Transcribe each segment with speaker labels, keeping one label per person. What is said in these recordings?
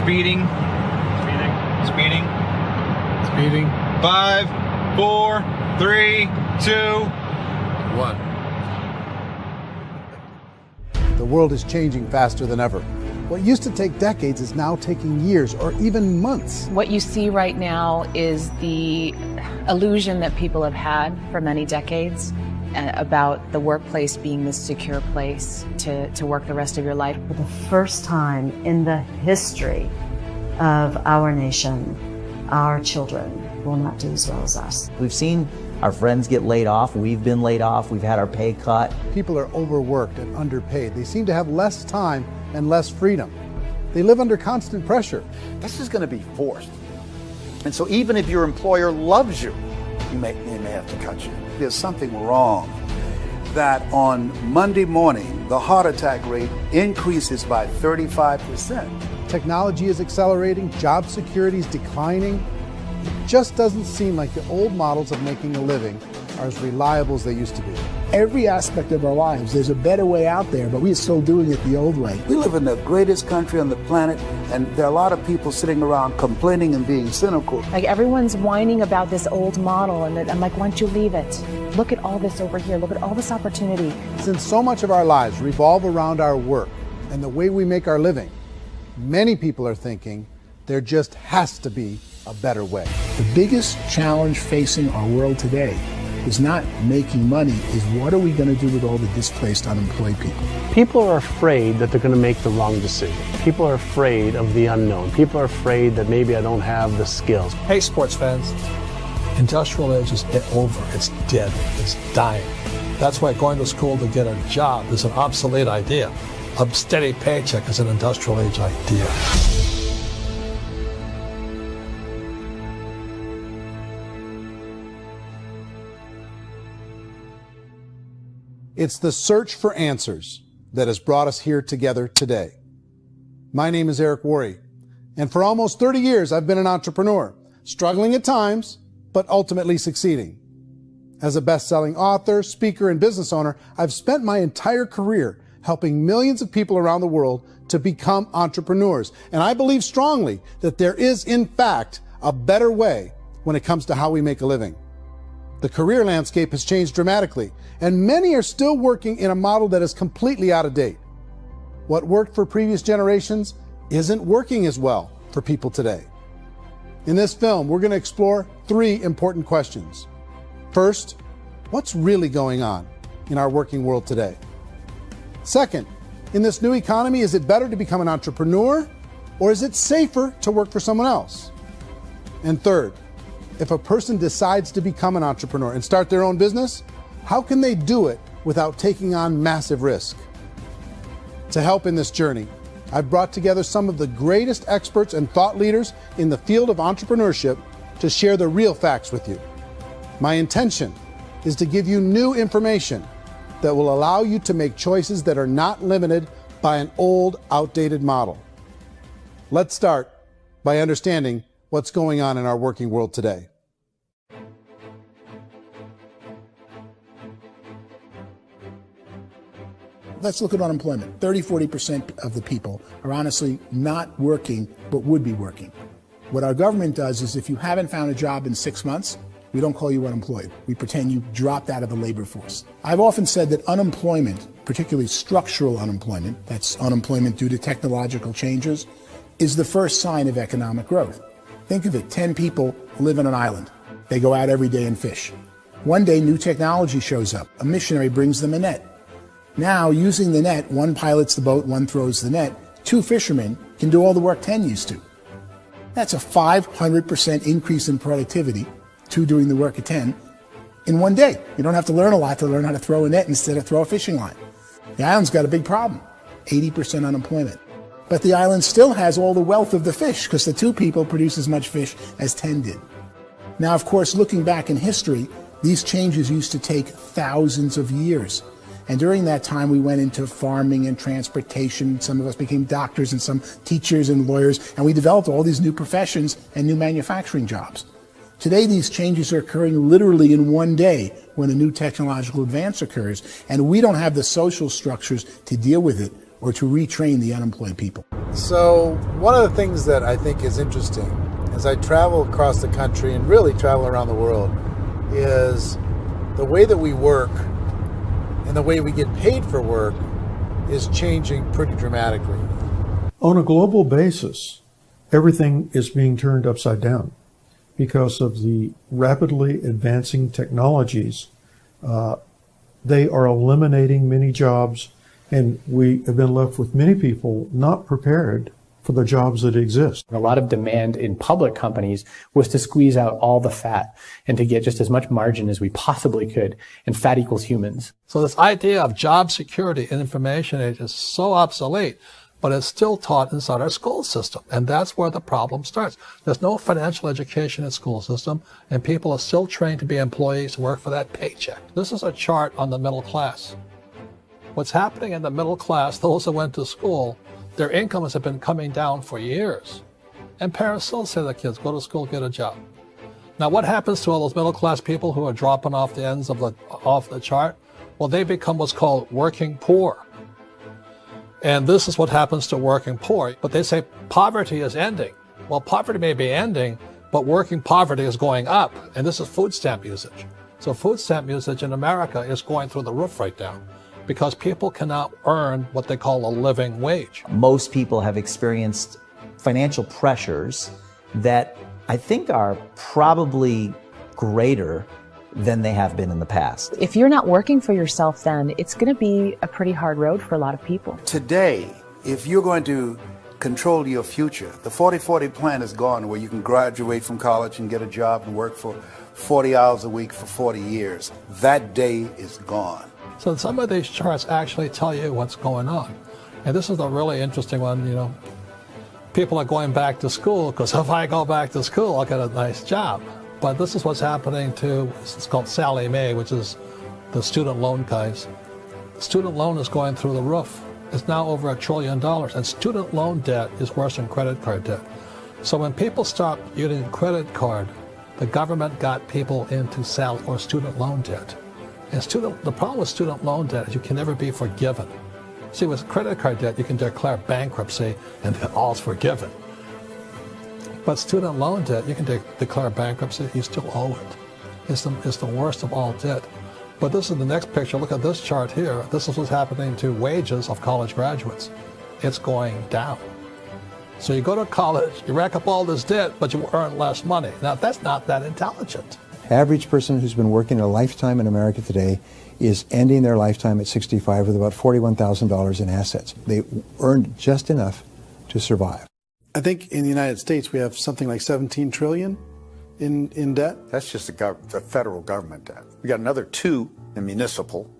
Speaker 1: Speeding. Speeding.
Speaker 2: Speeding.
Speaker 1: 5, 4, 3, 2, 1.
Speaker 3: The world is changing faster than ever. What used to take decades is now taking years or even months.
Speaker 4: What you see right now is the illusion that people have had for many decades about the workplace being this secure place to work the rest of your life.
Speaker 5: For the first time in the history of our nation, our children will not do as well as us.
Speaker 6: We've seen our friends get laid off. We've been laid off. We've had our pay cut.
Speaker 3: People are overworked and underpaid. They seem to have less time and less freedom. They live under constant pressure.
Speaker 7: This is going to be forced. And so even if your employer loves you, they may have to cut you. There's something wrong that on Monday morning, the heart attack rate increases by 35%.
Speaker 3: Technology is accelerating, job security is declining. It just doesn't seem like the old models of making a living are as reliable as they used to be.
Speaker 8: Every aspect of our lives, there's a better way out there, but we're still doing it the old way.
Speaker 7: We live in the greatest country on the planet, and there are a lot of people sitting around complaining and being cynical.
Speaker 4: Like everyone's whining about this old model, and I'm like, why don't you leave it? Look at all this over here. Look at all this opportunity.
Speaker 3: Since so much of our lives revolve around our work and the way we make our living, many people are thinking there just has to be a better way.
Speaker 8: The biggest challenge facing our world today is not making money, is what are we going to do with all the displaced, unemployed people?
Speaker 9: People are afraid that they're going to make the wrong decision. People are afraid of the unknown. People are afraid that maybe I don't have the skills.
Speaker 2: Hey, sports fans. Industrial age is over. It's dead. It's dying. That's why going to school to get a job is an obsolete idea. A steady paycheck is an industrial age idea.
Speaker 3: It's the search for answers that has brought us here together today. My name is Eric Worre, and for almost 30 years I've been an entrepreneur, struggling at times, but ultimately succeeding. As a best-selling author, speaker, and business owner, I've spent my entire career helping millions of people around the world to become entrepreneurs. And I believe strongly that there is, in fact, a better way when it comes to how we make a living. The career landscape has changed dramatically, and many are still working in a model that is completely out of date. What worked for previous generations isn't working as well for people today. In this film, we're going to explore 3 important questions. First, what's really going on in our working world today? Second, in this new economy, is it better to become an entrepreneur, or is it safer to work for someone else? And third, if a person decides to become an entrepreneur and start their own business, how can they do it without taking on massive risk? To help in this journey, I've brought together some of the greatest experts and thought leaders in the field of entrepreneurship to share the real facts with you. My intention is to give you new information that will allow you to make choices that are not limited by an old, outdated model. Let's start by understanding what's going on in our working world today.
Speaker 8: Let's look at unemployment. 30–40% of the people are honestly not working, but would be working. What our government does is if you haven't found a job in 6 months, we don't call you unemployed. We pretend you dropped out of the labor force. I've often said that unemployment, particularly structural unemployment, that's unemployment due to technological changes, is the first sign of economic growth. Think of it, 10 people live on an island. They go out every day and fish. One day, new technology shows up. A missionary brings them a net. Now, using the net, one pilots the boat, one throws the net. 2 fishermen can do all the work 10 used to. That's a 500% increase in productivity, 2 doing the work of 10, in one day. You don't have to learn a lot to learn how to throw a net instead of throw a fishing line. The island's got a big problem, 80% unemployment. But the island still has all the wealth of the fish because the 2 people produce as much fish as 10 did. Now, of course, looking back in history, these changes used to take thousands of years. And during that time, we went into farming and transportation. Some of us became doctors and some teachers and lawyers, and we developed all these new professions and new manufacturing jobs. Today, these changes are occurring literally in one day when a new technological advance occurs, and we don't have the social structures to deal with it or to retrain the unemployed people.
Speaker 3: So one of the things that I think is interesting as I travel across the country and really travel around the world is the way that we work and the way we get paid for work is changing pretty dramatically.
Speaker 10: On a global basis, everything is being turned upside down because of the rapidly advancing technologies. They are eliminating many jobs, and we have been left with many people not prepared for the jobs that exist.
Speaker 11: A lot of demand in public companies was to squeeze out all the fat and to get just as much margin as we possibly could, and fat equals humans.
Speaker 2: So this idea of job security in information age is so obsolete, but it's still taught inside our school system. And that's where the problem starts. There's no financial education in school system, and people are still trained to be employees who work for that paycheck. This is a chart on the middle class. What's happening in the middle class, those who went to school, their incomes have been coming down for years. And parents still say to their kids, go to school, get a job. Now what happens to all those middle class people who are dropping off the ends of off the chart? Well, they become what's called working poor. And this is what happens to working poor. But they say poverty is ending. Well, poverty may be ending, but working poverty is going up. And this is food stamp usage. So food stamp usage in America is going through the roof right now because people cannot earn what they call a living wage.
Speaker 6: Most people have experienced financial pressures that I think are probably greater than they have been in the past.
Speaker 4: If you're not working for yourself, then it's going to be a pretty hard road for a lot of people.
Speaker 7: Today, if you're going to control your future, the 40-40 plan is gone, where you can graduate from college and get a job and work for 40 hours a week for 40 years. That day is gone.
Speaker 2: So some of these charts actually tell you what's going on. And this is a really interesting one, you know. People are going back to school because if I go back to school, I'll get a nice job. But this is what's happening to, it's called Sallie Mae, which is the student loan guys. The student loan is going through the roof. It's now over $1 trillion, and student loan debt is worse than credit card debt. So when people stopped using credit card, the government got people into student loan debt. And the problem with student loan debt is you can never be forgiven. See, with credit card debt, you can declare bankruptcy and then all's forgiven. But student loan debt, you can declare bankruptcy, you still owe it. It's the worst of all debt. But this is the next picture. Look at this chart here. This is what's happening to wages of college graduates. It's going down. So you go to college, you rack up all this debt, but you earn less money. Now, that's not that intelligent.
Speaker 12: Average person who's been working a lifetime in America today is ending their lifetime at 65 with about $41,000 in assets. They earned just enough to survive.
Speaker 3: I think in the United States we have something like 17 trillion in debt.
Speaker 7: That's just the federal government debt. We got another 2 in municipal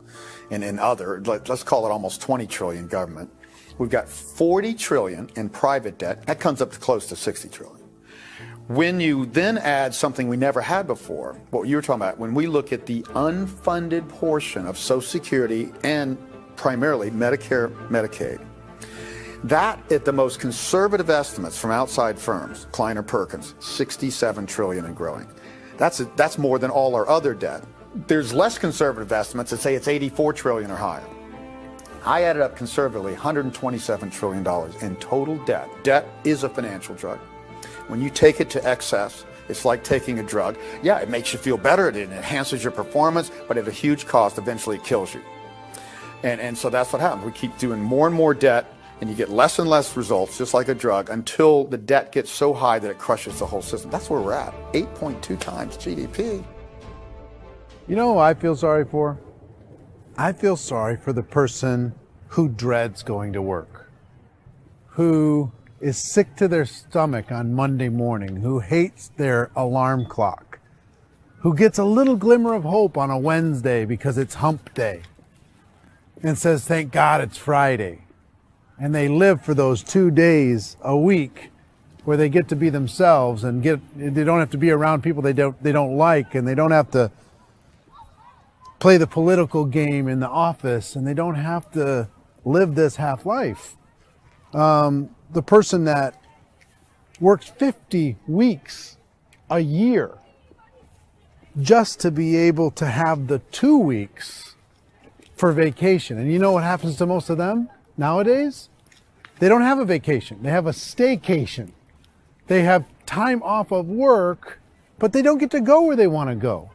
Speaker 7: and in other, let's call it almost 20 trillion government. We've got 40 trillion in private debt. That comes up to close to 60 trillion. When you then add something we never had before, what you were talking about, when we look at the unfunded portion of Social Security and primarily Medicare, Medicaid, that, at the most conservative estimates from outside firms, Kleiner Perkins, 67 trillion and growing. That's more than all our other debt. There's less conservative estimates that say it's 84 trillion or higher. I added up conservatively $127 trillion in total debt. Debt is a financial drug. When you take it to excess, it's like taking a drug. Yeah, it makes you feel better, it enhances your performance, but at a huge cost, eventually it kills you. And so that's what happens. We keep doing more and more debt, and you get less and less results, just like a drug, until the debt gets so high that it crushes the whole system. That's where we're at, 8.2 times GDP.
Speaker 3: You know who I feel sorry for? I feel sorry for the person who dreads going to work, who is sick to their stomach on Monday morning, who hates their alarm clock, who gets a little glimmer of hope on a Wednesday because it's hump day and says, thank God it's Friday. And they live for those 2 days a week where they get to be themselves and they don't have to be around people they don't like, and they don't have to play the political game in the office, and they don't have to live this half life. The person that works 50 weeks a year just to be able to have the 2 weeks for vacation. And you know what happens to most of them? Nowadays, they don't have a vacation. They have a staycation. They have time off of work, but they don't get to go where they want to go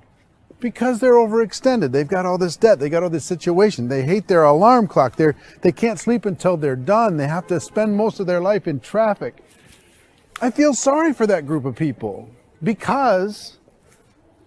Speaker 3: because they're overextended. They've got all this debt. They got all this situation. They hate their alarm clock. They can't sleep until they're done. They have to spend most of their life in traffic. I feel sorry for that group of people because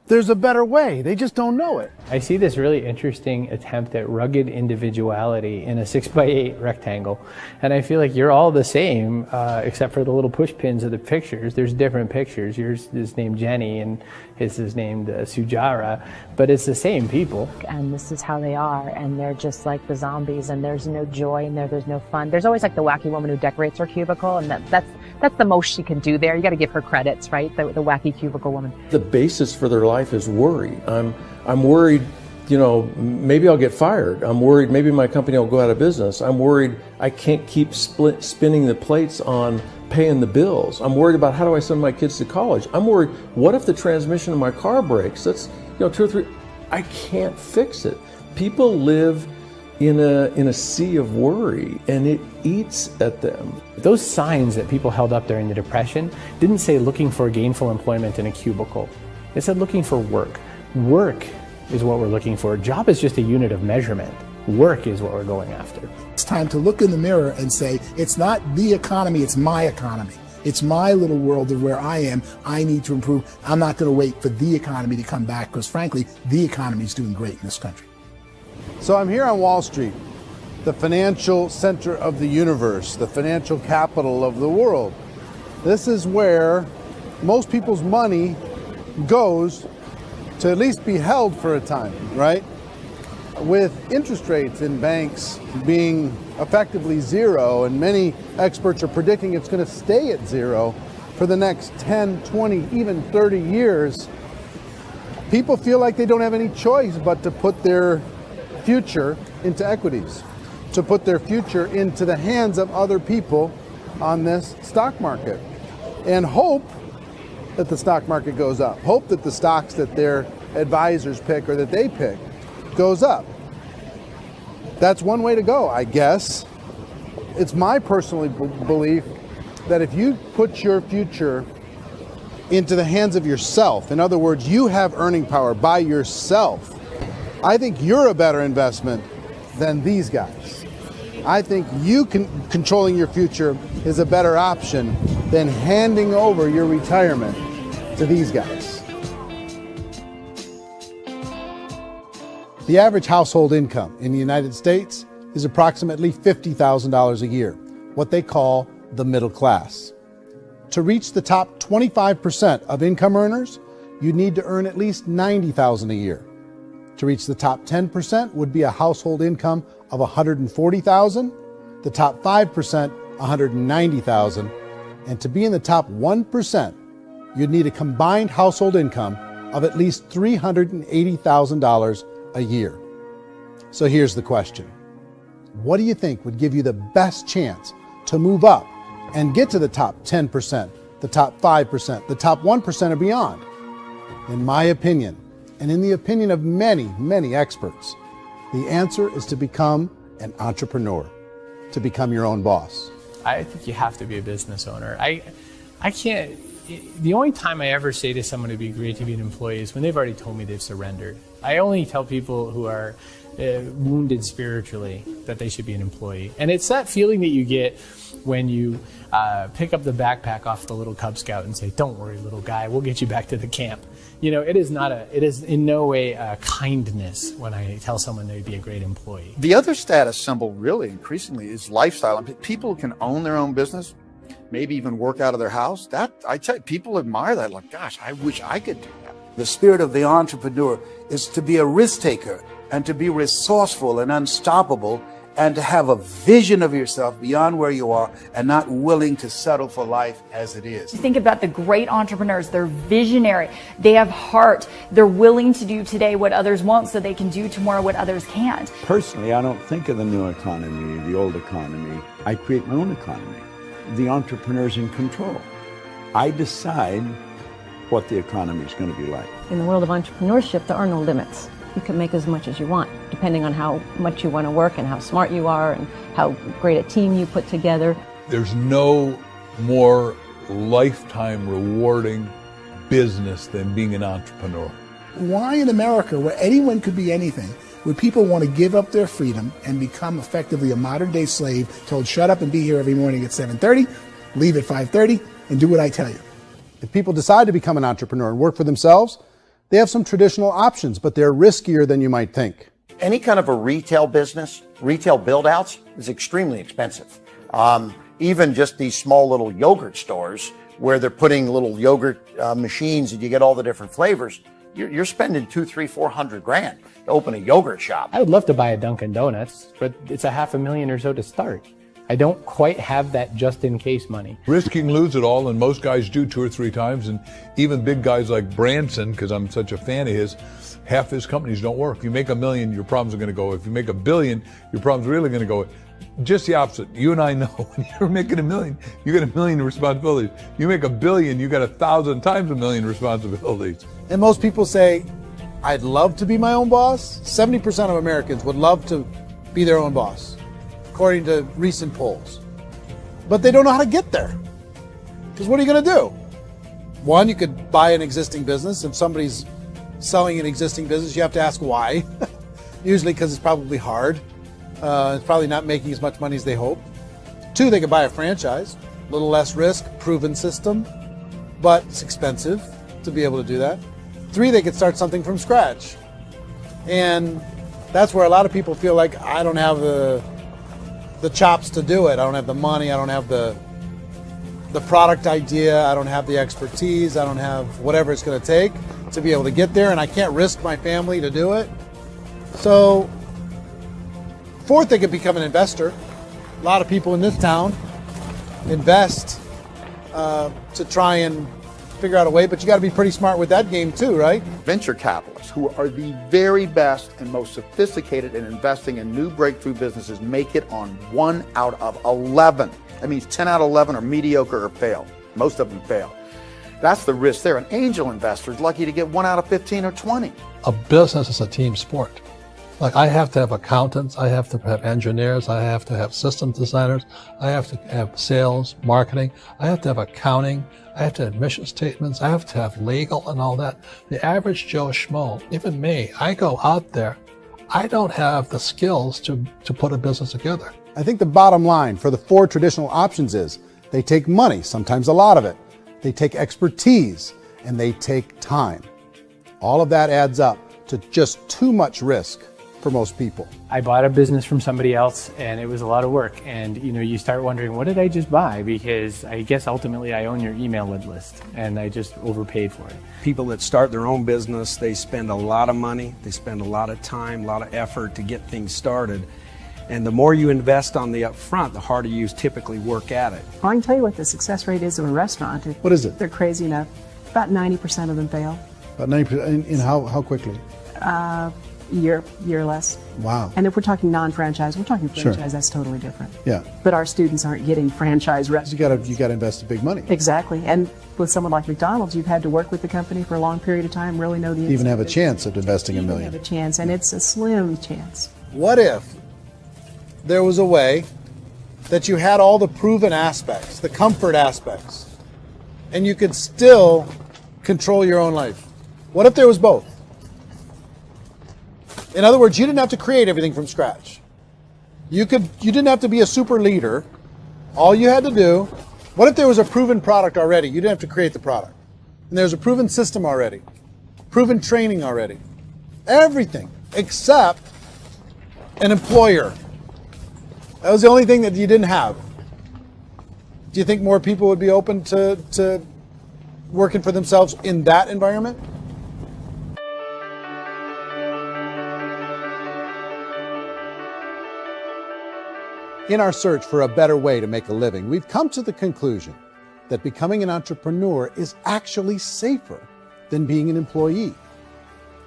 Speaker 3: there's a better way. They just don't know it.
Speaker 11: I see this really interesting attempt at rugged individuality in a 6x8 rectangle. And I feel like you're all the same, except for the little push pins of the pictures. There's different pictures. Yours is named Jenny and his is named Sujara, but it's the same people.
Speaker 4: And this is how they are, and they're just like the zombies, and there's no joy in there, there's no fun. There's always like the wacky woman who decorates her cubicle, and that's the most she can do there. You got to give her credits, right? The wacky cubicle woman.
Speaker 13: The basis for their life is worry. I'm worried, you know, maybe I'll get fired. I'm worried maybe my company will go out of business. I'm worried I can't keep spinning the plates on paying the bills. I'm worried about how do I send my kids to college. I'm worried, what if the transmission of my car breaks? That's, you know, 2 or 3, I can't fix it. People live in a sea of worry, and it eats at them.
Speaker 11: Those signs that people held up during the Depression didn't say looking for gainful employment in a cubicle. It said looking for work. Work is what we're looking for. Job is just a unit of measurement. Work is what we're going after.
Speaker 8: It's time to look in the mirror and say, it's not the economy, it's my economy. It's my little world of where I am. I need to improve. I'm not going to wait for the economy to come back because, frankly, the economy is doing great in this country.
Speaker 3: So I'm here on Wall Street, the financial center of the universe, the financial capital of the world. This is where most people's money goes to at least be held for a time, right? With interest rates in banks being effectively zero, and many experts are predicting it's going to stay at zero for the next 10, 20, even 30 years, people feel like they don't have any choice but to put their future into equities, to put their future into the hands of other people on this stock market, and hope that the stock market goes up, hope that the stocks that their advisors pick or that they pick goes up. That's one way to go, I guess. It's my personal belief that if you put your future into the hands of yourself, in other words, you have earning power by yourself, I think you're a better investment than these guys. I think controlling your future is a better option than handing over your retirement to these guys. The average household income in the United States is approximately $50,000 a year, what they call the middle class. To reach the top 25% of income earners, you need to earn at least $90,000 a year. To reach the top 10% would be a household income of $140,000, the top 5%, $190,000, and to be in the top 1%, you'd need a combined household income of at least $380,000 a year. So here's the question. What do you think would give you the best chance to move up and get to the top 10%, the top 5%, the top 1% or beyond? In my opinion, and in the opinion of many, many experts, the answer is to become an entrepreneur, to become your own boss.
Speaker 11: I think you have to be a business owner. I can't, the only time I ever say to someone it'd be great to be an employee is when they've already told me they've surrendered. I only tell people who are wounded spiritually that they should be an employee. And it's that feeling that you get when you pick up the backpack off the little Cub Scout and say, "Don't worry, little guy, we'll get you back to the camp." You know, it is in no way a kindness when I tell someone they'd be a great employee.
Speaker 7: The other status symbol really increasingly is lifestyle. And people can own their own business, maybe even work out of their house. That, I tell you, people admire that. Like, gosh, I wish I could do that.
Speaker 14: The spirit of the entrepreneur is to be a risk taker and to be resourceful and unstoppable and to have a vision of yourself beyond where you are and not willing to settle for life as it is.
Speaker 15: Think about the great entrepreneurs. They're visionary. They have heart. They're willing to do today what others won't so they can do tomorrow what others can't.
Speaker 16: Personally, I don't think of the new economy, the old economy. I create my own economy. The entrepreneur's in control. I decide what the economy is going to be like.
Speaker 17: In the world of entrepreneurship, there are no limits. you can make as much as you want, depending on how much you want to work and how smart you are and how great a team you put together.
Speaker 18: There's no more lifetime rewarding business than being an entrepreneur.
Speaker 8: Why in America, where anyone could be anything, would people want to give up their freedom and become effectively a modern-day slave, told shut up and be here every morning at 7:30, leave at 5:30, and do what I tell you?
Speaker 3: If people decide to become an entrepreneur and work for themselves, they have some traditional options, but they're riskier than you might think.
Speaker 19: Any kind of a retail business, retail build-outs, is extremely expensive. Even just these small little yogurt stores where they're putting little yogurt machines and you get all the different flavors, you're spending $200,000, $300,000, $400,000 to open a yogurt shop.
Speaker 11: I would love to buy a Dunkin' Donuts, but it's $500,000 or so to start. I don't quite have that just-in-case money.
Speaker 18: Risking lose it all, and most guys do 2 or 3 times, and even big guys like Branson, because I'm such a fan of his, half his companies don't work. If you make $1 million, your problems are going to go. If you make $1 billion, your problems are really going to go. Just the opposite. You and I know when you're making $1 million, you get $1 million responsibilities. You make $1 billion, you got 1,000 times $1 million responsibilities.
Speaker 3: And most people say, I'd love to be my own boss. 70% of Americans would love to be their own boss, according to recent polls. But they don't know how to get there. Because what are you going to do? One, you could buy an existing business. If somebody's selling an existing business, you have to ask why. Usually because it's probably hard. It's probably not making as much money as they hope. 2, they could buy a franchise. A little less risk, proven system, but it's expensive to be able to do that. 3, they could start something from scratch. And that's where a lot of people feel like, I don't have the chops to do it. I don't have the money. I don't have the product idea. I don't have the expertise. I don't have whatever it's going to take to be able to get there, and I can't risk my family to do it. So 4th, they could become an investor. A lot of people in this town invest to try and figure out a way, but you got to be pretty smart with that game too, right?
Speaker 7: Venture capitalists, who are the very best and most sophisticated in investing in new breakthrough businesses, make it on 1 out of 11. That means 10 out of 11 are mediocre or fail. Most of them fail. That's the risk there. An angel investor is lucky to get 1 out of 15 or 20.
Speaker 2: A business is a team sport. Like, I have to have accountants, I have to have engineers, I have to have system designers, I have to have sales, marketing, I have to have accounting, I have to have mission statements, I have to have legal and all that. The average Joe Schmo, even me, I go out there, I don't have the skills to put a business together.
Speaker 3: I think the bottom line for the 4 traditional options is they take money, sometimes a lot of it. They take expertise, and they take time. All of that adds up to just too much risk for most people.
Speaker 11: I bought a business from somebody else, and it was a lot of work. And you start wondering, what did I just buy? Because I guess ultimately I own your email list, and I just overpaid for it.
Speaker 20: People that start their own business, they spend a lot of money, they spend a lot of time, a lot of effort to get things started. And the more you invest on the upfront, the harder you typically work at it.
Speaker 21: I can tell you what the success rate is of a restaurant.
Speaker 3: What is it?
Speaker 21: They're crazy enough. About 90% of them fail.
Speaker 3: About 90%. In how quickly?
Speaker 21: Year or less.
Speaker 3: Wow.
Speaker 21: And if we're talking non-franchise, we're talking franchise,
Speaker 3: Sure.
Speaker 21: That's totally different.
Speaker 3: Yeah.
Speaker 21: But our students aren't getting franchise restaurants.
Speaker 3: You got to invest big money.
Speaker 21: Exactly. And with someone like McDonald's, you've had to work with the company for a long period of time, really know the
Speaker 3: Even have a chance of investing $1 million.
Speaker 21: have a chance, and it's a slim chance.
Speaker 3: What if there was a way that you had all the proven aspects, the comfort aspects, and you could still control your own life? What if there was both? In other words, you didn't have to create everything from scratch. You didn't have to be a super leader. All you had to do, what if there was a proven product already? You didn't have to create the product. And there's a proven system already, proven training already. Everything except an employer. That was the only thing that you didn't have. Do you think more people would be open to working for themselves in that environment? In our search for a better way to make a living, we've come to the conclusion that becoming an entrepreneur is actually safer than being an employee.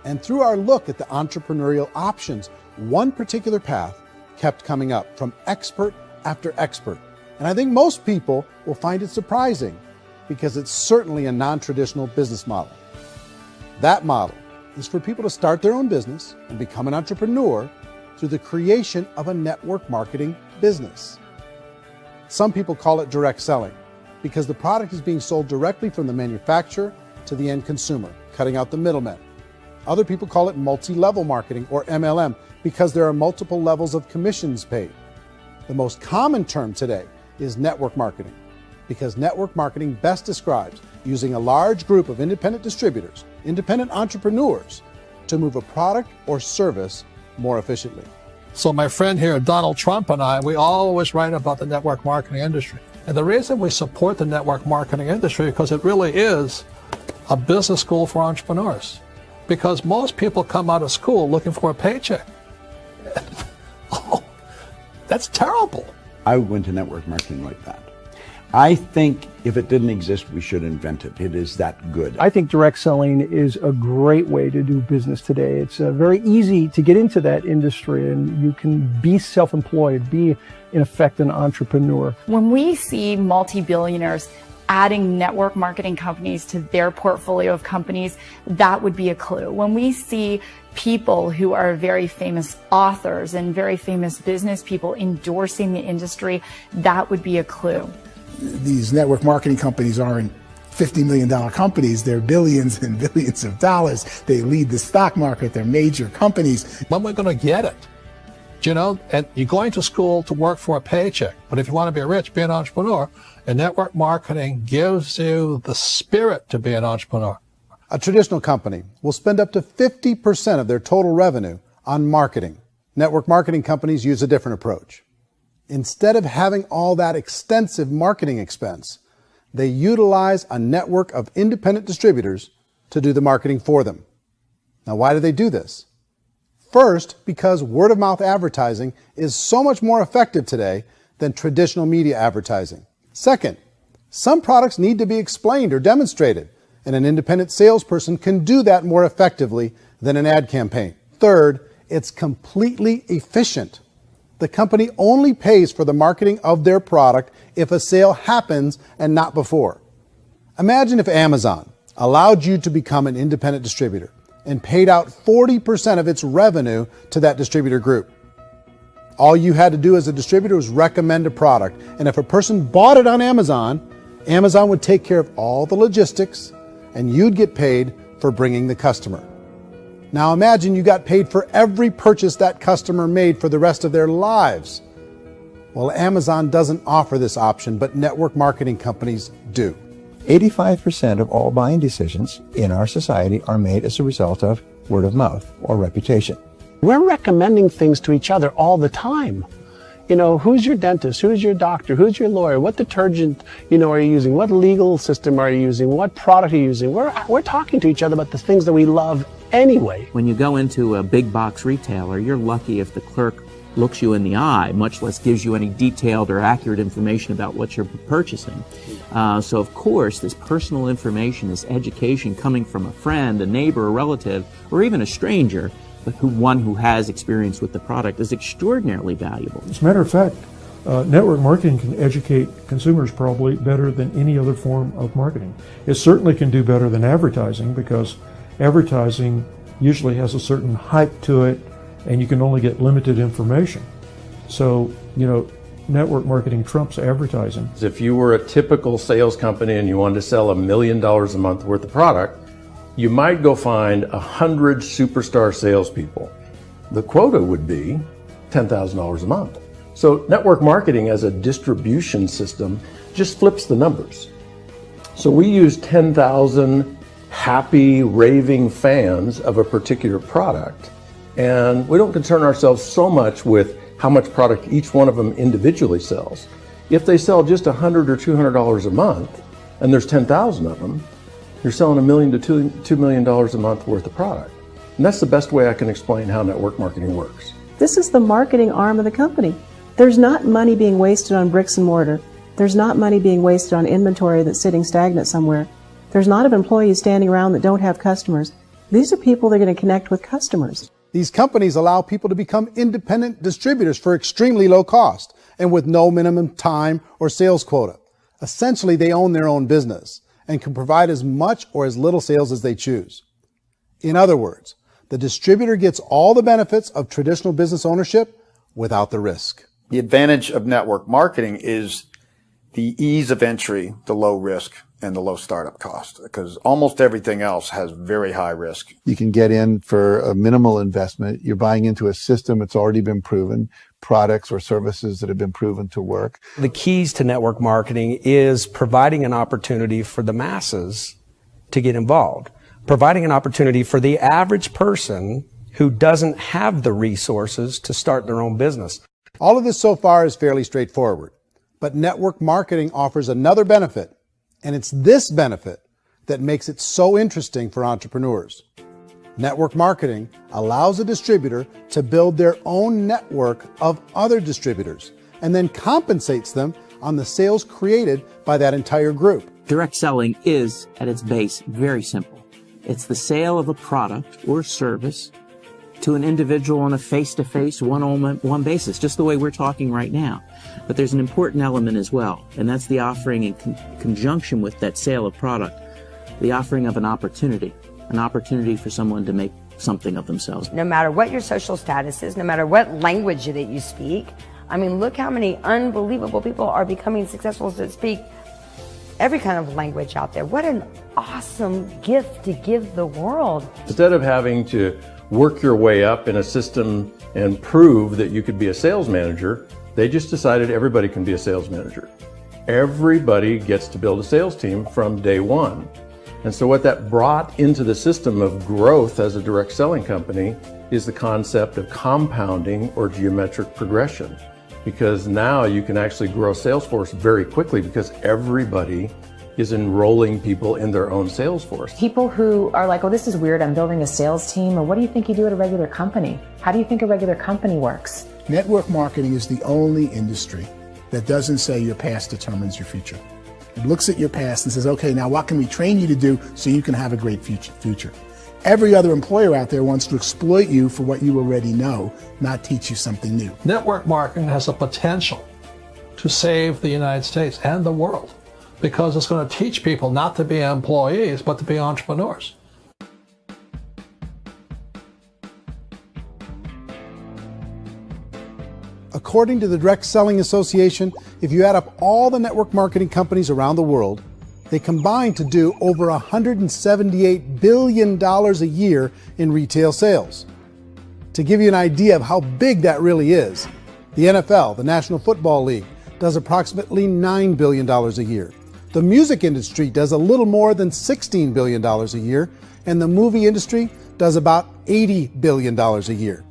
Speaker 3: And through our look at the entrepreneurial options, one particular path kept coming up from expert after expert. And I think most people will find it surprising because it's certainly a non-traditional business model. That model is for people to start their own business and become an entrepreneur through the creation of a network marketing business. Some people call it direct selling because the product is being sold directly from the manufacturer to the end consumer, cutting out the middlemen. Other people call it multi-level marketing, or MLM, because there are multiple levels of commissions paid. The most common term today is network marketing, because network marketing best describes using a large group of independent distributors, independent entrepreneurs, to move a product or service more efficiently.
Speaker 2: So my friend here, Donald Trump, and I, we always write about the network marketing industry. And the reason we support the network marketing industry is because it really is a business school for entrepreneurs. Because most people come out of school looking for a paycheck. Oh, that's terrible.
Speaker 16: I went to network marketing like that. I think if it didn't exist, we should invent it. It is that good.
Speaker 1: I think direct selling is a great way to do business today. It's very easy to get into that industry, and you can be self-employed, be, in effect, an entrepreneur.
Speaker 15: When we see multi-billionaires adding network marketing companies to their portfolio of companies, that would be a clue. When we see people who are very famous authors and very famous business people endorsing the industry, that would be a clue.
Speaker 8: These network marketing companies aren't $50 million companies. They're billions and billions of dollars. They lead the stock market. They're major companies.
Speaker 2: When we're going to get it? You know, and you're going to school to work for a paycheck. But if you want to be rich, be an entrepreneur. And network marketing gives you the spirit to be an entrepreneur.
Speaker 3: A traditional company will spend up to 50% of their total revenue on marketing. Network marketing companies use a different approach. Instead of having all that extensive marketing expense, they utilize a network of independent distributors to do the marketing for them. Now, why do they do this? First, because word-of-mouth advertising is so much more effective today than traditional media advertising. Second, some products need to be explained or demonstrated, and an independent salesperson can do that more effectively than an ad campaign. Third, it's completely efficient. The company only pays for the marketing of their product if a sale happens and not before. Imagine if Amazon allowed you to become an independent distributor and paid out 40% of its revenue to that distributor group. All you had to do as a distributor was recommend a product, and if a person bought it on Amazon, Amazon would take care of all the logistics, and you'd get paid for bringing the customer. Now imagine you got paid for every purchase that customer made for the rest of their lives. Well, Amazon doesn't offer this option, but network marketing companies do.
Speaker 12: 85% of all buying decisions in our society are made as a result of word of mouth or reputation.
Speaker 9: We're recommending things to each other all the time. You know, who's your dentist? Who's your doctor? Who's your lawyer? What detergent, are you using? What legal system are you using? What product are you using? We're talking to each other about the things that we love anyway.
Speaker 22: When you go into a big box retailer, you're lucky if the clerk looks you in the eye, much less gives you any detailed or accurate information about what you're purchasing. So of course, this personal information, this education coming from a friend, a neighbor, a relative, or even a stranger, but one who has experience with the product is extraordinarily valuable.
Speaker 10: As a matter of fact, network marketing can educate consumers probably better than any other form of marketing. It certainly can do better than advertising, because advertising usually has a certain hype to it, and you can only get limited information. So, network marketing trumps advertising.
Speaker 13: If you were a typical sales company and you wanted to sell $1 million a month worth of product, you might go find 100 superstar salespeople. The quota would be $10,000 a month. So network marketing as a distribution system just flips the numbers. So we use 10,000 happy, raving fans of a particular product, and we don't concern ourselves so much with how much product each one of them individually sells. If they sell just $100 or $200 a month, and there's 10,000 of them, you're selling $1 million to $2 million a month worth of product. And that's the best way I can explain how network marketing works.
Speaker 21: This is the marketing arm of the company. There's not money being wasted on bricks and mortar. There's not money being wasted on inventory that's sitting stagnant somewhere. There's not of employees standing around that don't have customers. These are people that are going to connect with customers.
Speaker 3: These companies allow people to become independent distributors for extremely low cost and with no minimum time or sales quota. Essentially, they own their own business and can provide as much or as little sales as they choose. In other words, the distributor gets all the benefits of traditional business ownership without the risk.
Speaker 5: The advantage of network marketing is the ease of entry, the low risk, and the low startup cost, because almost everything else has very high risk.
Speaker 6: You can get in for a minimal investment. You're buying into a system that's already been proven, products or services that have been proven to work.
Speaker 20: The keys to network marketing is providing an opportunity for the masses to get involved, providing an opportunity for the average person who doesn't have the resources to start their own business.
Speaker 3: All of this so far is fairly straightforward, but network marketing offers another benefit, and it's this benefit that makes it so interesting for entrepreneurs. Network marketing allows a distributor to build their own network of other distributors and then compensates them on the sales created by that entire group.
Speaker 22: Direct selling is, at its base, very simple. It's the sale of a product or service to an individual on a face-to-face, one-on-one basis, just the way we're talking right now. But there's an important element as well, and that's the offering in conjunction with that sale of product, the offering of an opportunity for someone to make something of themselves.
Speaker 23: No matter what your social status is, no matter what language that you speak, I mean, look how many unbelievable people are becoming successful that speak every kind of language out there. What an awesome gift to give the world.
Speaker 13: Instead of having to work your way up in a system and prove that you could be a sales manager, they just decided everybody can be a sales manager. Everybody gets to build a sales team from day one. And so what that brought into the system of growth as a direct selling company is the concept of compounding or geometric progression. Because now you can actually grow a sales force very quickly because everybody is enrolling people in their own sales force.
Speaker 4: People who are like, oh, this is weird, I'm building a sales team, or what do you think you do at a regular company? How do you think a regular company works?
Speaker 8: Network marketing is the only industry that doesn't say your past determines your future. It looks at your past and says, okay, now what can we train you to do so you can have a great future? Every other employer out there wants to exploit you for what you already know, not teach you something new.
Speaker 2: Network marketing has the potential to save the United States and the world, because it's going to teach people not to be employees, but to be entrepreneurs.
Speaker 3: According to the Direct Selling Association, if you add up all the network marketing companies around the world, they combine to do over $178 billion a year in retail sales. To give you an idea of how big that really is, the NFL, the National Football League, does approximately $9 billion a year. The music industry does a little more than $16 billion a year, and the movie industry does about $80 billion a year.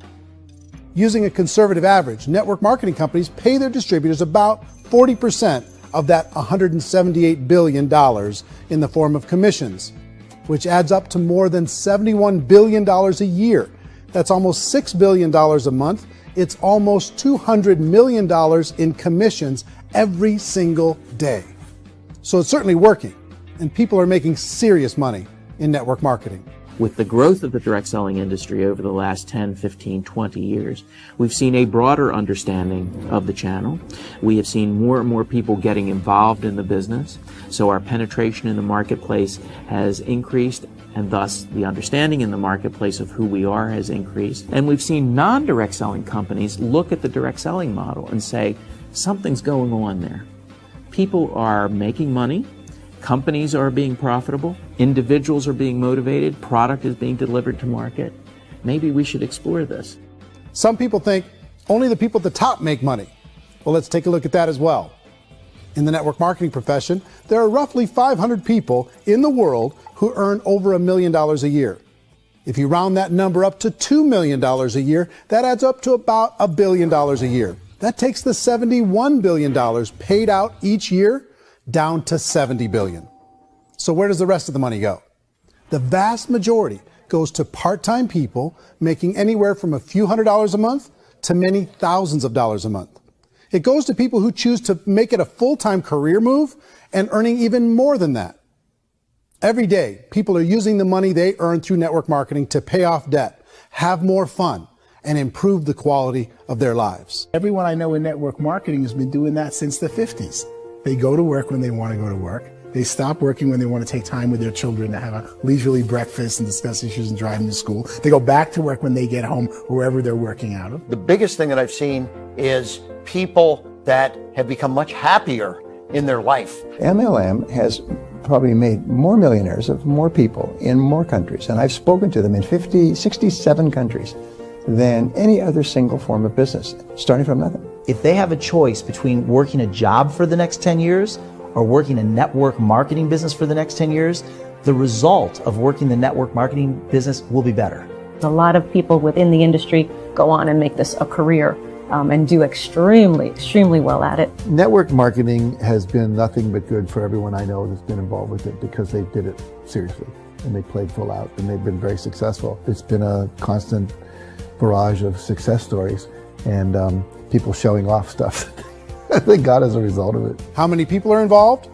Speaker 3: Using a conservative average, network marketing companies pay their distributors about 40% of that $178 billion in the form of commissions, which adds up to more than $71 billion a year. That's almost $6 billion a month. It's almost $200 million in commissions every single day. So it's certainly working, and people are making serious money in network marketing.
Speaker 22: With the growth of the direct selling industry over the last 10, 15, 20 years, we've seen a broader understanding of the channel. We have seen more and more people getting involved in the business, so our penetration in the marketplace has increased, and thus the understanding in the marketplace of who we are has increased. And we've seen non-direct selling companies look at the direct selling model and say, something's going on there. People are making money. Companies are being profitable, individuals are being motivated, product is being delivered to market. Maybe we should explore this.
Speaker 3: Some people think only the people at the top make money. Well, let's take a look at that as well. In the network marketing profession, there are roughly 500 people in the world who earn over $1 million a year. If you round that number up to $2 million a year, that adds up to about $1 billion a year. That takes the $71 billion paid out each year down to $70 billion. So where does the rest of the money go? The vast majority goes to part-time people making anywhere from a few $100s a month to many thousands of dollars a month. It goes to people who choose to make it a full-time career move and earning even more than that. Every day, people are using the money they earn through network marketing to pay off debt, have more fun, and improve the quality of their lives.
Speaker 8: Everyone I know in network marketing has been doing that since the 50s. They go to work when they want to go to work. They stop working when they want to take time with their children to have a leisurely breakfast and discuss issues and driving to school. They go back to work when they get home, wherever they're working out of.
Speaker 14: The biggest thing that I've seen is people that have become much happier in their life.
Speaker 12: MLM has probably made more millionaires of more people in more countries, and I've spoken to them in 67 countries than any other single form of business, starting from nothing.
Speaker 17: If they have a choice between working a job for the next 10 years or working a network marketing business for the next 10 years, the result of working the network marketing business will be better.
Speaker 21: A lot of people within the industry go on and make this a career and do extremely well at it.
Speaker 6: Network marketing has been nothing but good for everyone I know that's been involved with it because they did it seriously and they played full out and they've been very successful. It's been a constant barrage of success stories and people showing off stuff that they got as a result of it.
Speaker 3: How many people are involved?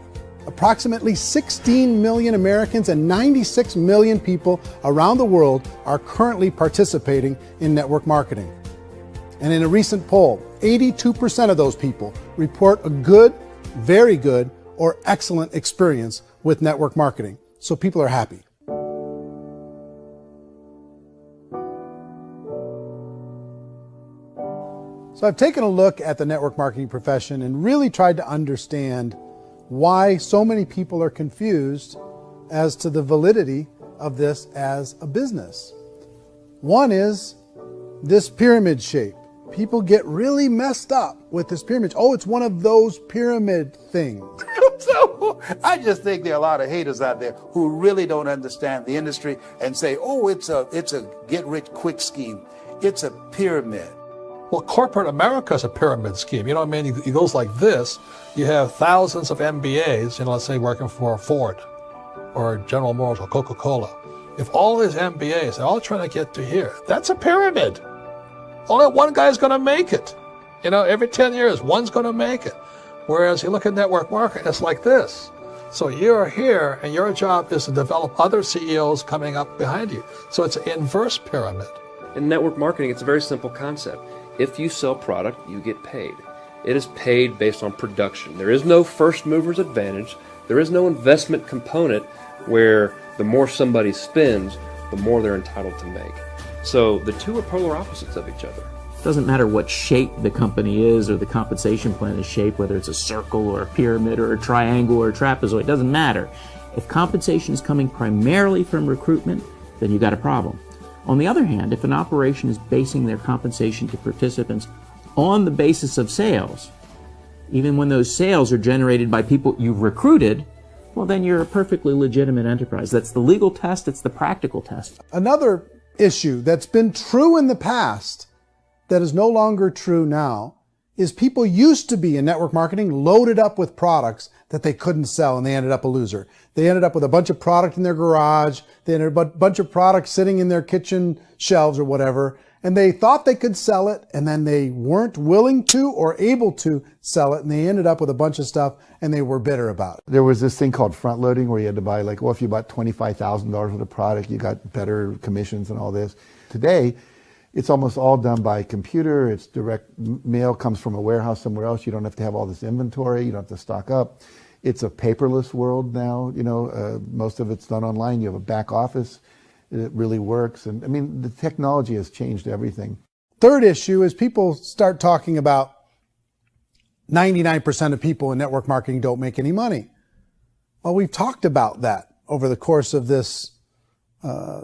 Speaker 3: Approximately 16 million Americans and 96 million people around the world are currently participating in network marketing. And in a recent poll, 82% of those people report a good, very good, or excellent experience with network marketing. So people are happy. So I've taken a look at the network marketing profession and really tried to understand why so many people are confused as to the validity of this as a business. One is this pyramid shape. People get really messed up with this pyramid. Oh, it's one of those pyramid things.
Speaker 7: So I just think there are a lot of haters out there who really don't understand the industry and say, oh, it's a get-rich-quick scheme. It's a pyramid.
Speaker 2: Well, corporate America is a pyramid scheme. You know what I mean? It goes like this. You have thousands of MBAs, let's say working for Ford or General Motors or Coca-Cola. If all these MBAs, they're all trying to get to here, that's a pyramid. Only one guy's going to make it. Every 10 years, one's going to make it. Whereas you look at network marketing, it's like this. So you're here, and your job is to develop other CEOs coming up behind you. So it's an inverse pyramid.
Speaker 19: In network marketing, it's a very simple concept. If you sell product, you get paid. It is paid based on production. There is no first mover's advantage. There is no investment component where the more somebody spends, the more they're entitled to make. So the two are polar opposites of each other.
Speaker 22: It doesn't matter what shape the company is or the compensation plan is shaped, whether it's a circle or a pyramid or a triangle or a trapezoid, it doesn't matter. If compensation is coming primarily from recruitment, then you got a problem. On the other hand, if an operation is basing their compensation to participants on the basis of sales, even when those sales are generated by people you've recruited, well, then you're a perfectly legitimate enterprise. That's the legal test. It's the practical test.
Speaker 3: Another issue that's been true in the past that is no longer true now is people used to be in network marketing loaded up with products that they couldn't sell and they ended up a loser. They ended up with a bunch of product in their garage. They ended up with a bunch of products sitting in their kitchen shelves or whatever. And they thought they could sell it and then they weren't willing to or able to sell it. And they ended up with a bunch of stuff and they were bitter about it.
Speaker 6: There was this thing called front loading where you had to buy if you bought $25,000 worth of product, you got better commissions and all this. Today, it's almost all done by computer. It's direct mail comes from a warehouse somewhere else. You don't have to have all this inventory. You don't have to stock up. It's a paperless world now. Most of it's done online. You have a back office. It really works. And I mean, the technology has changed everything.
Speaker 3: Third issue is people start talking about 99% of people in network marketing don't make any money. Well, we've talked about that over the course of this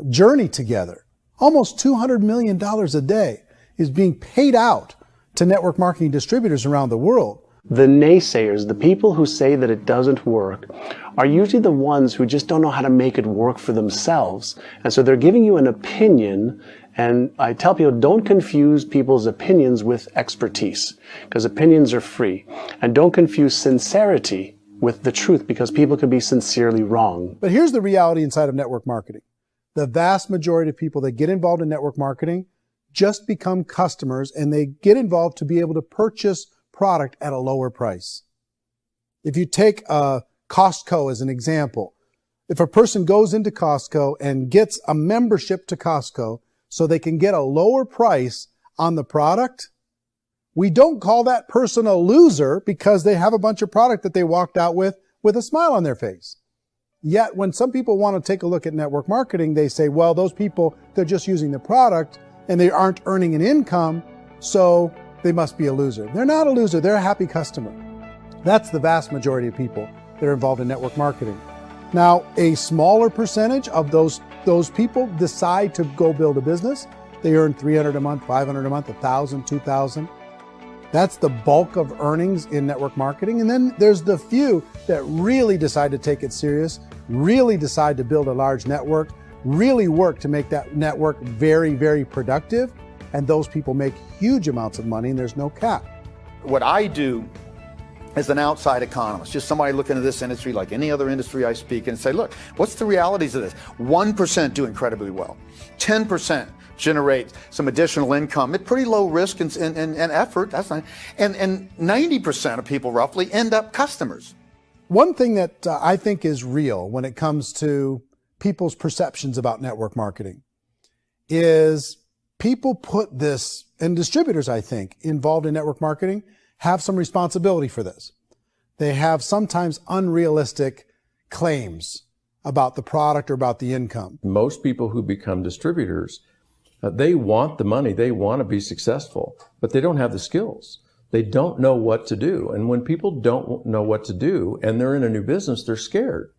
Speaker 3: journey together. Almost $200 million a day is being paid out to network marketing distributors around the world.
Speaker 9: The naysayers, the people who say that it doesn't work, are usually the ones who just don't know how to make it work for themselves. And so they're giving you an opinion, and I tell people, don't confuse people's opinions with expertise, because opinions are free. And don't confuse sincerity with the truth, because people can be sincerely wrong.
Speaker 3: But here's the reality inside of network marketing. The vast majority of people that get involved in network marketing just become customers, and they get involved to be able to purchase product at a lower price. If you take Costco as an example, if a person goes into Costco and gets a membership to Costco so they can get a lower price on the product, we don't call that person a loser because they have a bunch of product that they walked out with with a smile on their face. Yet when some people want to take a look at network marketing, they say, well, those people, they're just using the product and they aren't earning an income, so they must be a loser. They're not a loser, they're a happy customer. That's the vast majority of people that are involved in network marketing. Now, a smaller percentage of those people decide to go build a business. They earn $300 a month, $500 a month, $1,000, $2,000. That's the bulk of earnings in network marketing. And then there's the few that really decide to take it serious, really decide to build a large network, really work to make that network very, very productive. And those people make huge amounts of money and there's no cap.
Speaker 5: What I do as an outside economist, just somebody looking at this industry like any other industry I speak and say, look, what's the realities of this? 1% do incredibly well. 10% generate some additional income at pretty low risk and effort. That's not, and 90% of people roughly end up customers.
Speaker 3: One thing that I think is real when it comes to people's perceptions about network marketing is people put this, and distributors, I think, involved in network marketing have some responsibility for this. They have sometimes unrealistic claims about the product or about the income.
Speaker 13: Most people who become distributors, they want the money, they want to be successful, but they don't have the skills. They don't know what to do. And when people don't know what to do and they're in a new business, they're scared.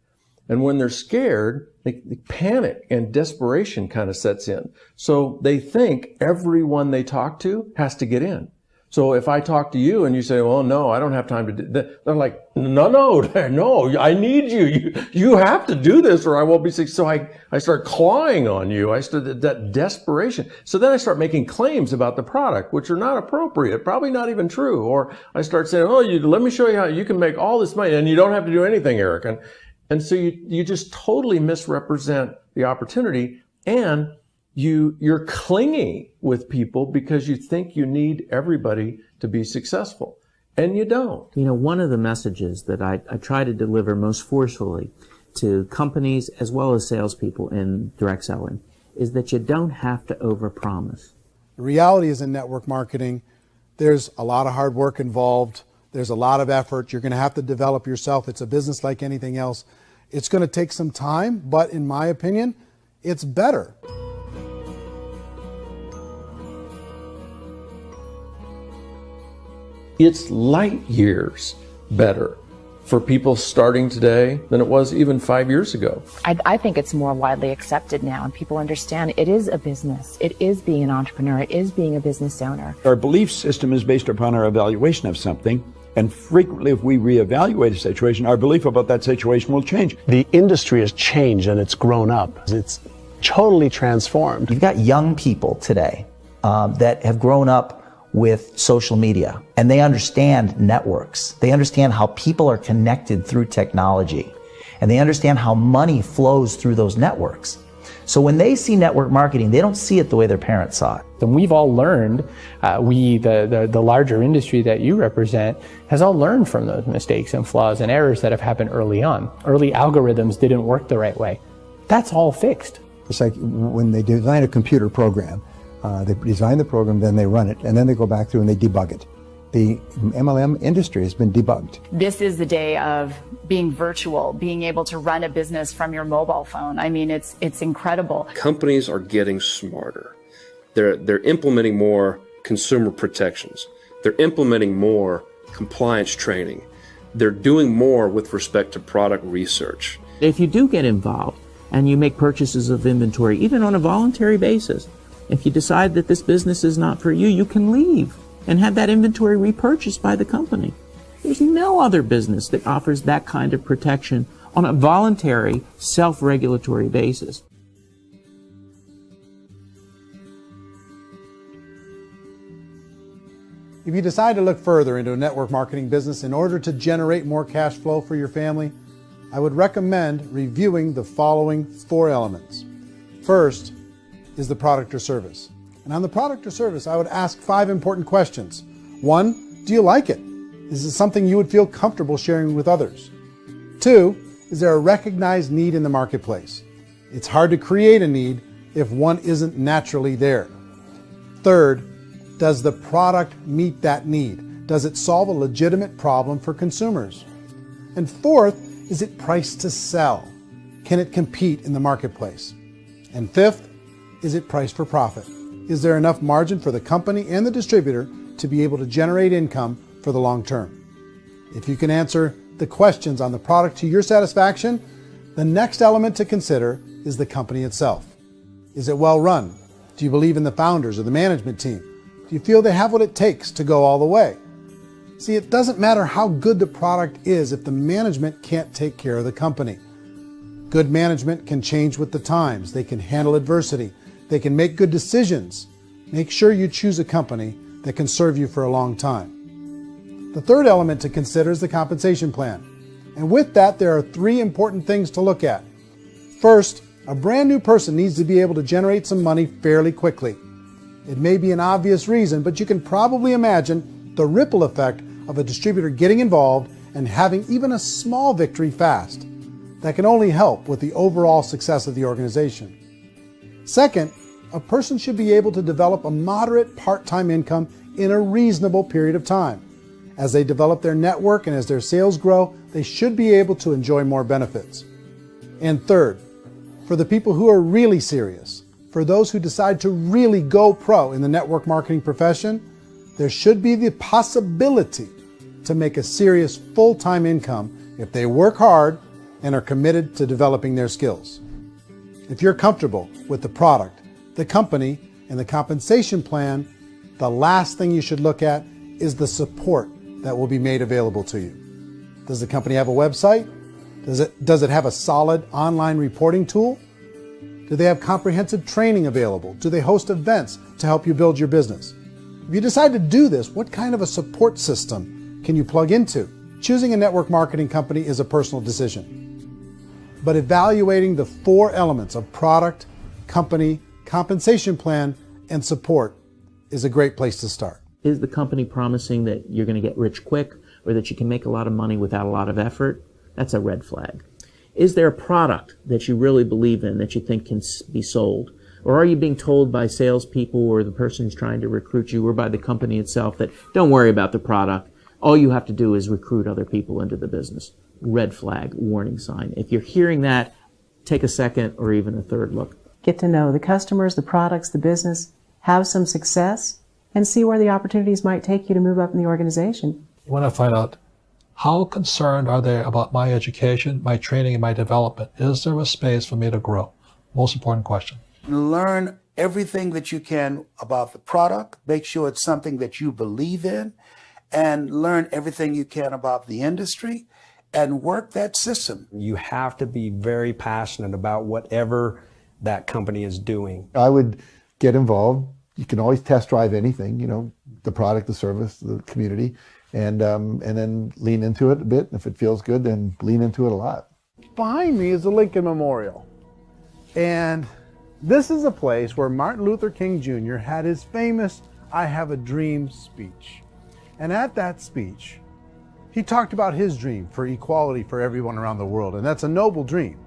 Speaker 13: And when they're scared, they panic and desperation kind of sets in. So they think everyone they talk to has to get in. So if I talk to you and you say, well, no, I don't have time to do that, they're like, no, I need you. You have to do this or I won't be successful. So I start clawing on you. I start that desperation. So then I start making claims about the product, which are not appropriate, probably not even true. Or I start saying, oh, let me show you how you can make all this money and you don't have to do anything, Eric. And so you just totally misrepresent the opportunity and you're clingy with people because you think you need everybody to be successful, and you don't.
Speaker 22: You know, one of the messages that I try to deliver most forcefully to companies as well as salespeople in direct selling is that you don't have to overpromise.
Speaker 3: The reality is in network marketing, there's a lot of hard work involved. There's a lot of effort. You're going to have to develop yourself. It's a business like anything else. It's going to take some time, but in my opinion, it's better.
Speaker 13: It's light years better for people starting today than it was even 5 years ago.
Speaker 4: I think it's more widely accepted now, and people understand it is a business. It is being an entrepreneur. It is being a business owner.
Speaker 11: Our belief system is based upon our evaluation of something, and frequently if we reevaluate a situation, our belief about that situation will change.
Speaker 9: The industry has changed and it's grown up. It's totally transformed.
Speaker 17: You've got young people today that have grown up with social media, and they understand networks. They understand how people are connected through technology, and they understand how money flows through those networks. So when they see network marketing, they don't see it the way their parents saw it.
Speaker 16: And we've all learned, the larger industry that you represent, has all learned from those mistakes and flaws and errors that have happened early on. Early algorithms didn't work the right way. That's all fixed.
Speaker 12: It's like when they design a computer program, they design the program, then they run it, and then they go back through and they debug it. The MLM industry has been debugged.
Speaker 15: This is the day of being virtual, being able to run a business from your mobile phone. I mean, it's incredible.
Speaker 19: Companies are getting smarter. They're implementing more consumer protections. They're implementing more compliance training. They're doing more with respect to product research.
Speaker 22: If you do get involved and you make purchases of inventory, even on a voluntary basis, if you decide that this business is not for you, you can leave and have that inventory repurchased by the company. There's no other business that offers that kind of protection on a voluntary, self-regulatory basis.
Speaker 3: If you decide to look further into a network marketing business in order to generate more cash flow for your family, I would recommend reviewing the following 4 elements. First is the product or service. And on the product or service, I would ask 5 important questions. 1, do you like it? Is it something you would feel comfortable sharing with others? 2, is there a recognized need in the marketplace? It's hard to create a need if one isn't naturally there. 3rd, does the product meet that need? Does it solve a legitimate problem for consumers? And 4th, Is it priced to sell? Can it compete in the marketplace? And fifth, is it priced for profit? Is there enough margin for the company and the distributor to be able to generate income for the long term? If you can answer the questions on the product to your satisfaction, the next element to consider is the company itself. Is it well run? Do you believe in the founders or the management team? Do you feel they have what it takes to go all the way? See, it doesn't matter how good the product is if the management can't take care of the company. Good management can change with the times. They can handle adversity. They can make good decisions. Make sure you choose a company that can serve you for a long time. The third element to consider is the compensation plan. And with that, there are 3 important things to look at. First, a brand new person needs to be able to generate some money fairly quickly. It may be an obvious reason, but you can probably imagine the ripple effect of a distributor getting involved and having even a small victory fast. That can only help with the overall success of the organization. Second, a person should be able to develop a moderate part-time income in a reasonable period of time. As they develop their network and as their sales grow, they should be able to enjoy more benefits. And third, for the people who are really serious, for those who decide to really go pro in the network marketing profession, there should be the possibility to make a serious full-time income if they work hard and are committed to developing their skills. If you're comfortable with the product, the company, and the compensation plan, the last thing you should look at is the support that will be made available to you. Does the company have a website? Does it have a solid online reporting tool? Do they have comprehensive training available? Do they host events to help you build your business? If you decide to do this, what kind of a support system can you plug into? Choosing a network marketing company is a personal decision. But evaluating the 4 elements of product, company, compensation plan, and support is a great place to start.
Speaker 22: Is the company promising that you're going to get rich quick or that you can make a lot of money without a lot of effort? That's a red flag. Is there a product that you really believe in that you think can be sold? Or are you being told by salespeople or the person who's trying to recruit you or by the company itself that don't worry about the product, all you have to do is recruit other people into the business? Red flag, warning sign. If you're hearing that, take a second or even a third look.
Speaker 21: Get to know the customers, the products, the business, have some success, and see where the opportunities might take you to move up in the organization.
Speaker 2: You want to find out how concerned are they about my education, my training, and my development? Is there a space for me to grow? Most important question.
Speaker 7: Learn everything that you can about the product. Make sure it's something that you believe in, and learn everything you can about the industry and work that system.
Speaker 20: You have to be very passionate about whatever that company is doing.
Speaker 6: I would get involved. You can always test drive anything, the product, the service, the community, and then lean into it a bit. If it feels good, then lean into it a lot.
Speaker 3: Behind me is the Lincoln Memorial. And this is a place where Martin Luther King Jr. had his famous I Have a Dream speech. And at that speech, he talked about his dream for equality for everyone around the world, and that's a noble dream.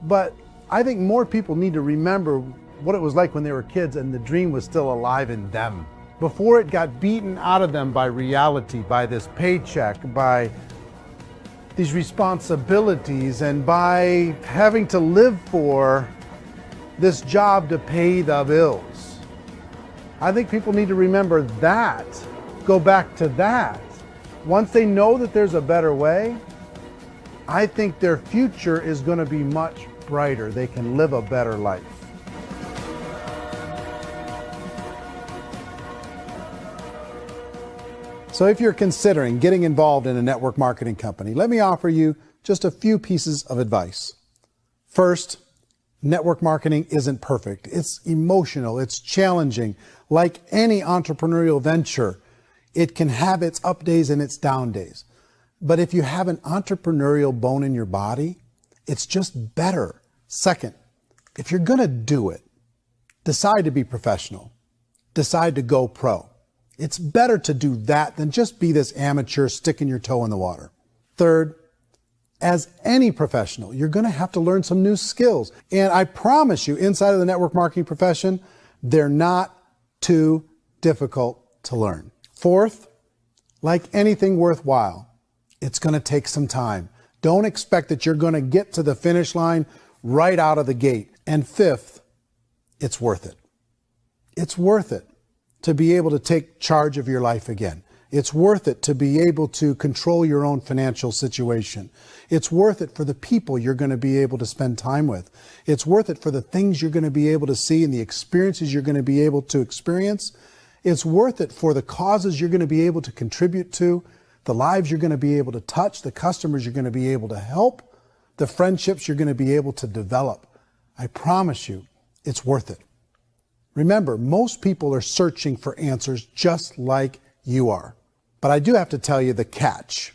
Speaker 3: But I think more people need to remember what it was like when they were kids and the dream was still alive in them. Before it got beaten out of them by reality, by this paycheck, by these responsibilities, and by having to live for this job to pay the bills. I think people need to remember that, go back to that. Once they know that there's a better way, I think their future is going to be much brighter. They can live a better life. So if you're considering getting involved in a network marketing company, let me offer you just a few pieces of advice. First, network marketing isn't perfect. It's emotional, it's challenging. Like any entrepreneurial venture, it can have its up days and its down days. But if you have an entrepreneurial bone in your body, it's just better. Second, if you're gonna do it, decide to be professional. Decide to go pro. It's better to do that than just be this amateur sticking your toe in the water. Third, as any professional, you're gonna have to learn some new skills. And I promise you, inside of the network marketing profession, they're not too difficult to learn. Fourth, like anything worthwhile, it's gonna take some time. Don't expect that you're going to get to the finish line right out of the gate. And fifth, it's worth it. It's worth it to be able to take charge of your life again. It's worth it to be able to control your own financial situation. It's worth it for the people you're going to be able to spend time with. It's worth it for the things you're going to be able to see and the experiences you're going to be able to experience. It's worth it for the causes you're going to be able to contribute to, the lives you're going to be able to touch, the customers you're going to be able to help, the friendships you're going to be able to develop. I promise you, it's worth it. Remember, most people are searching for answers just like you are. But I do have to tell you the catch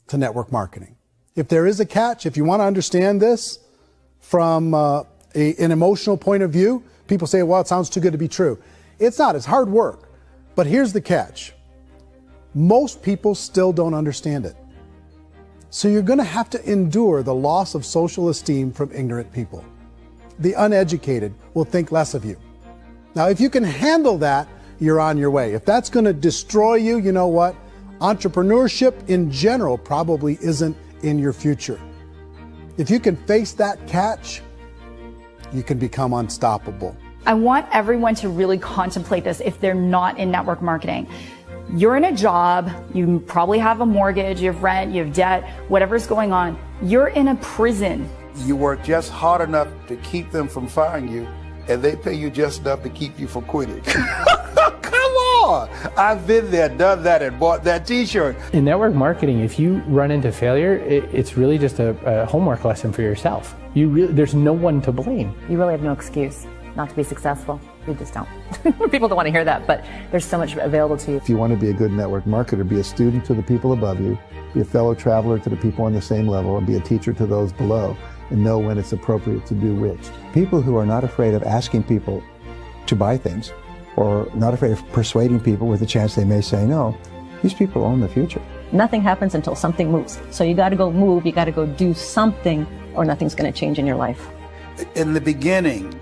Speaker 3: to network marketing. If there is a catch, if you want to understand this from an emotional point of view, people say, well, it sounds too good to be true. It's not, it's hard work. But here's the catch. Most people still don't understand it. So you're going to have to endure the loss of social esteem from ignorant people. The uneducated will think less of you. Now, if you can handle that, you're on your way. If that's going to destroy you, you know what? Entrepreneurship in general probably isn't in your future. If you can face that catch, you can become unstoppable.
Speaker 15: I want everyone to really contemplate this if they're not in network marketing. You're in a job, you probably have a mortgage, you have rent, you have debt, whatever's going on. You're in a prison.
Speaker 7: You work just hard enough to keep them from firing you, and they pay you just enough to keep you from quitting. Come on! I've been there, done that, and bought that t-shirt.
Speaker 16: In network marketing, if you run into failure, it's really just a homework lesson for yourself. There's no one to blame.
Speaker 4: You really have no excuse not to be successful. You just don't. People don't want to hear that, but there's so much available to you.
Speaker 6: If you want to be a good network marketer, be a student to the people above you, be a fellow traveler to the people on the same level, and be a teacher to those below, and know when it's appropriate to do which.
Speaker 12: People who are not afraid of asking people to buy things, or not afraid of persuading people with a chance they may say no, these people own the future.
Speaker 21: Nothing happens until something moves. So you got to go move, you got to go do something, or nothing's going to change in your life.
Speaker 7: In the beginning,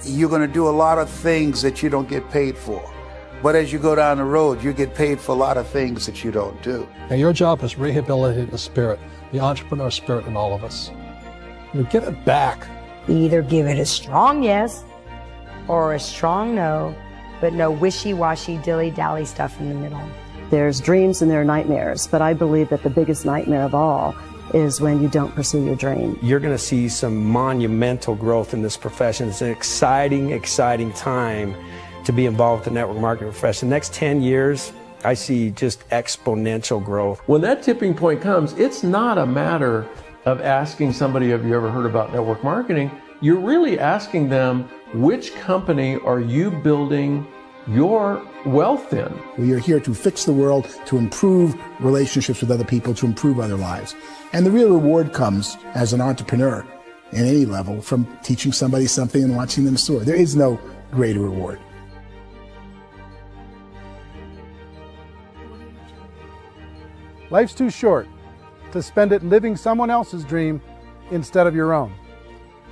Speaker 7: you're going to do a lot of things that you don't get paid for. But as you go down the road, you get paid for a lot of things that you don't do.
Speaker 2: And your job is rehabilitate the spirit, the entrepreneur spirit in all of us. You get it back.
Speaker 23: Either give it a strong yes or a strong no, but no wishy-washy, dilly-dally stuff in the middle.
Speaker 21: There's dreams and there are nightmares, but I believe that the biggest nightmare of all is when you don't pursue your dream.
Speaker 20: You're going to see some monumental growth in this profession. It's an exciting, exciting time to be involved with the network marketing profession. The next 10 years, I see just exponential growth.
Speaker 13: When that tipping point comes, it's not a matter of asking somebody, have you ever heard about network marketing? You're really asking them, which company are you building your wealth in?
Speaker 8: We are here to fix the world, to improve relationships with other people, to improve other lives. And the real reward comes as an entrepreneur at any level from teaching somebody something and watching them soar. There is no greater reward.
Speaker 3: Life's too short to spend it living someone else's dream instead of your own.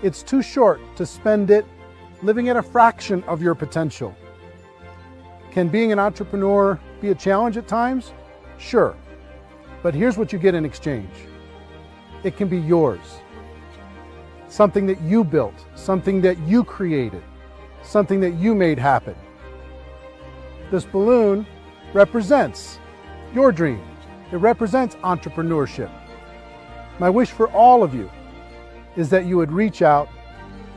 Speaker 3: It's too short to spend it living at a fraction of your potential. Can being an entrepreneur be a challenge at times? Sure. But here's what you get in exchange. It can be yours. Something that you built, something that you created, something that you made happen. This balloon represents your dream. It represents entrepreneurship. My wish for all of you is that you would reach out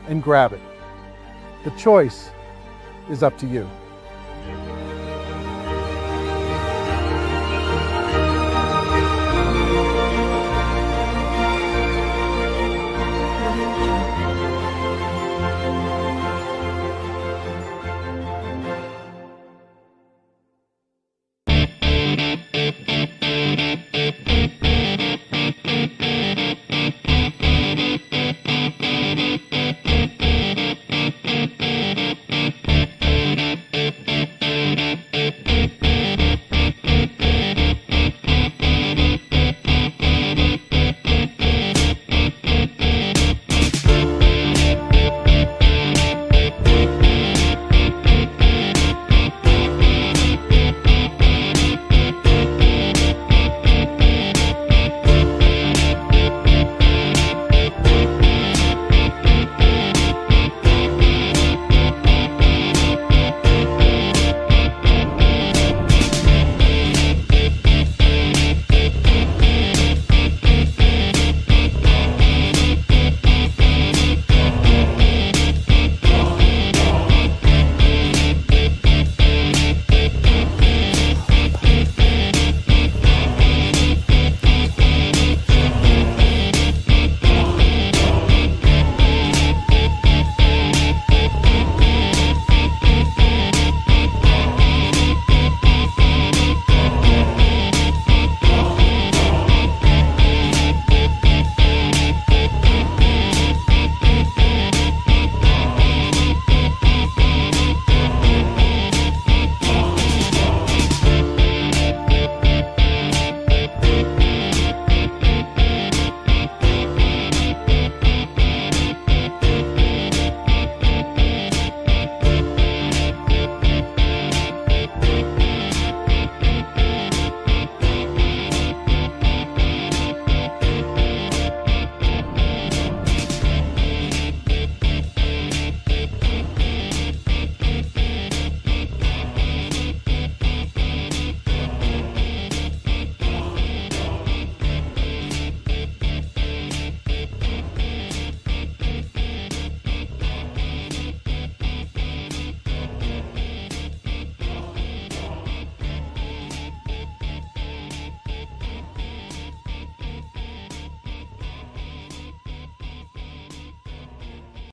Speaker 3: and grab it. The choice is up to you.